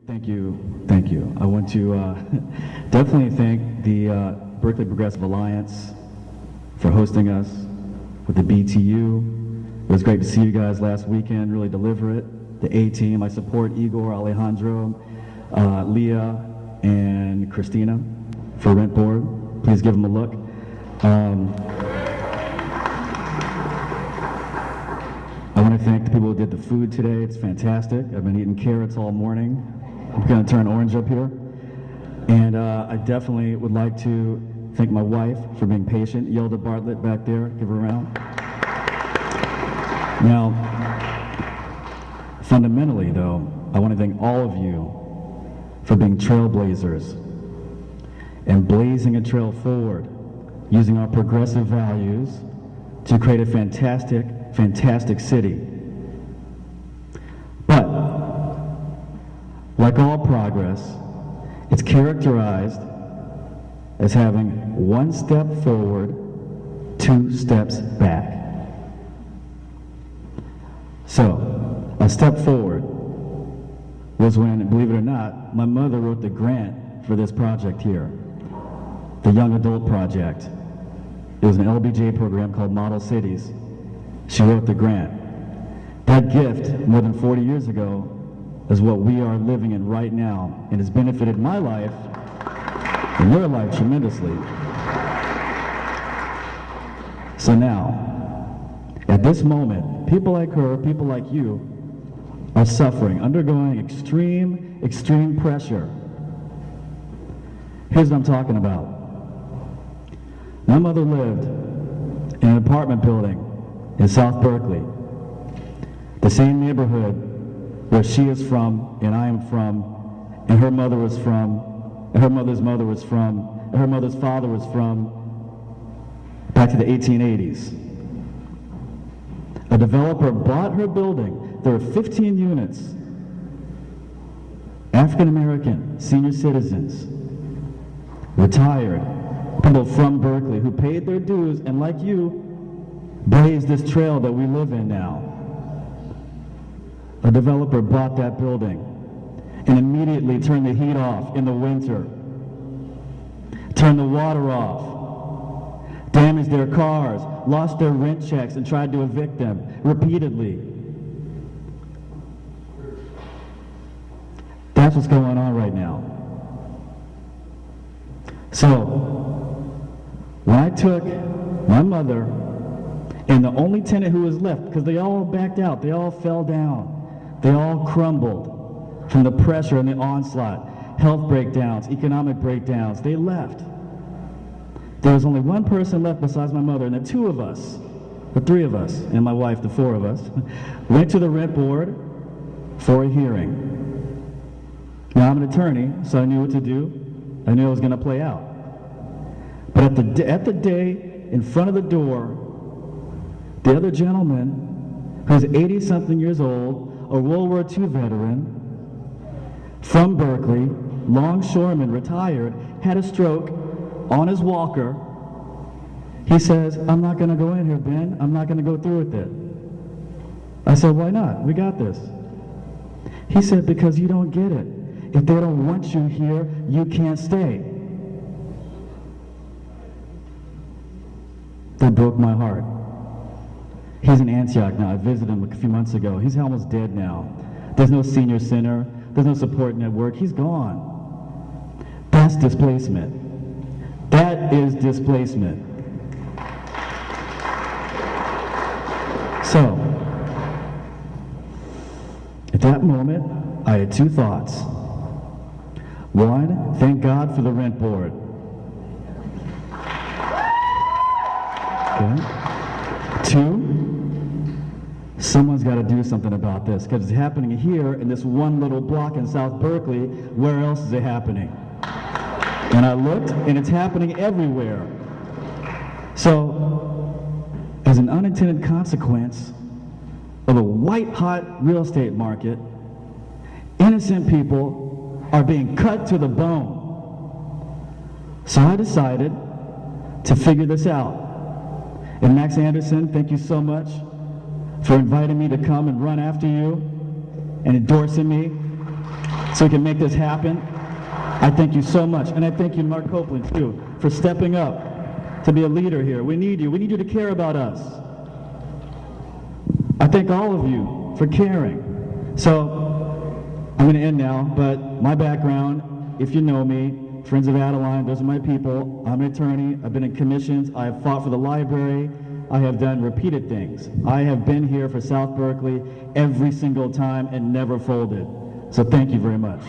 Thank you, thank you. I want to definitely thank the Berkeley Progressive Alliance for hosting us with the BTU. It was great to see you guys last weekend, really deliver it. The A-team, I support Igor, Alejandro, Leah, and Christina for Rent Board. Please give them a look. I want to thank the people who did the food today. It's fantastic. I've been eating carrots all morning. I'm going to turn orange up here. And I definitely would like to thank my wife for being patient. Yelda Bartlett back there. Give her a round. Now, fundamentally, though, I want to thank all of you for being trailblazers and blazing a trail forward, using our progressive values to create a fantastic, fantastic city. But, like all progress, it's characterized as having one step forward, two steps back. So, a step forward was when, believe it or not, my mother wrote the grant for this project here, the Young Adult Project. It was an LBJ program called Model Cities. She wrote the grant. That gift, more than 40 years ago, is what we are living in right now, and has benefited my life and your life tremendously. So now, at this moment, people like her, people like you, are suffering, undergoing extreme, extreme pressure. Here's what I'm talking about. My mother lived in an apartment building in South Berkeley, the same neighborhood where she is from and I am from, and her mother was from, and her mother's mother was from, and her mother's father was from, back to the 1880s. A developer bought her building. There were 15 units, African American, senior citizens, retired, people from Berkeley who paid their dues and, like you, blazed this trail that we live in now. A developer bought that building and immediately turned the heat off in the winter, turned the water off, damaged their cars, lost their rent checks, and tried to evict them repeatedly. That's what's going on right now. So, when I took my mother and the only tenant who was left, because they all backed out, they all fell down, they all crumbled from the pressure and the onslaught, health breakdowns, economic breakdowns, they left. There was only one person left besides my mother, and the two of us, the three of us, and my wife, the four of us, went to the rent board for a hearing. Now, I'm an attorney, so I knew what to do. I knew it was going to play out. But at the day, in front of the door, the other gentleman, who's 80-something years old, a World War II veteran, from Berkeley, longshoreman, retired, had a stroke on his walker. He says, "I'm not going to go in here, Ben. I'm not going to go through with it." I said, "Why not? We got this." He said, "Because you don't get it. If they don't want you here, you can't stay." That broke my heart. He's in Antioch now. I visited him a few months ago. He's almost dead now. There's no senior center. There's no support network. He's gone. That's displacement. That is displacement. So, at that moment, I had two thoughts. One, thank God for the rent board. Okay. Two, someone's got to do something about this, because it's happening here in this one little block in South Berkeley. Where else is it happening? And I looked, and it's happening everywhere. So, as an unintended consequence of a white-hot real estate market, innocent people are being cut to the bone. So I decided to figure this out. And Max Anderson, thank you so much for inviting me to come and run after you and endorsing me. so we can make this happen. I thank you so much, and I thank you, Mark Copeland, too, for stepping up to be a leader here. We need you. We need you to care about us. I thank all of you for caring. So I'm going to end now, but my background, if you know me, Friends of Adeline, those are my people. I'm an attorney. I've been in commissions. I have fought for the library. I have done repeated things. I have been here for South Berkeley every single time and never folded. So thank you very much.